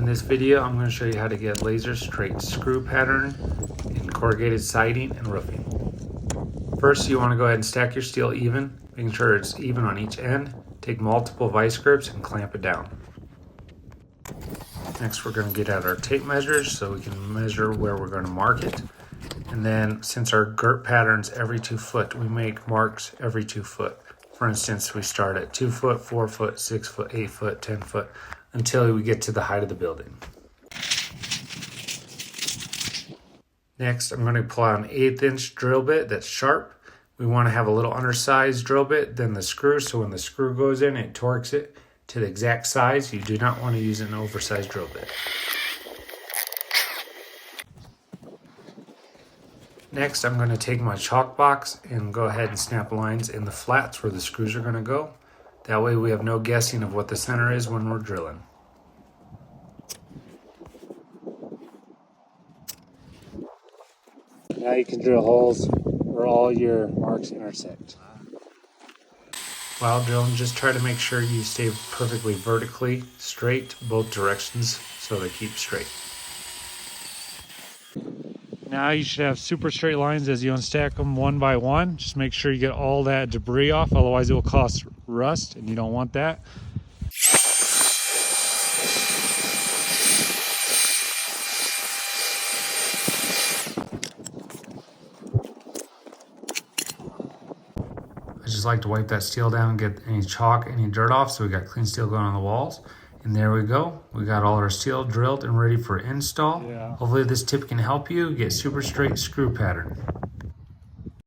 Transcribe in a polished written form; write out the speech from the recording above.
In this video, I'm going to show you how to get laser straight screw pattern in corrugated siding and roofing. First, you want to go ahead and stack your steel even, making sure it's even on each end. Take multiple vice grips and clamp it down. Next, we're going to get out our tape measures so we can measure where we're going to mark it. And then, since our girt pattern's every 2 foot, we make marks every 2 foot. For instance, we start at 2 foot, 4 foot, 6 foot, 8 foot, 10 foot, until we get to the height of the building. Next, I'm going to pull out an 1/8 inch drill bit that's sharp. We want to have a little undersized drill bit than the screw, so when the screw goes in, it torques it to the exact size. You do not want to use an oversized drill bit. Next, I'm going to take my chalk box and go ahead and snap lines in the flats where the screws are going to go. That way we have no guessing of what the center is when we're drilling. Now you can drill holes where all your marks intersect. While drilling, just try to make sure you stay perfectly vertically straight both directions so they keep straight. Now you should have super straight lines as you unstack them one by one. Just make sure you get all that debris off, otherwise it will cause rust and you don't want that. I just like to wipe that steel down and get any chalk, any dirt off, so we got clean steel going on the walls. And there we go. We got all our steel drilled and ready for install. Hopefully this tip can help you get super straight screw pattern.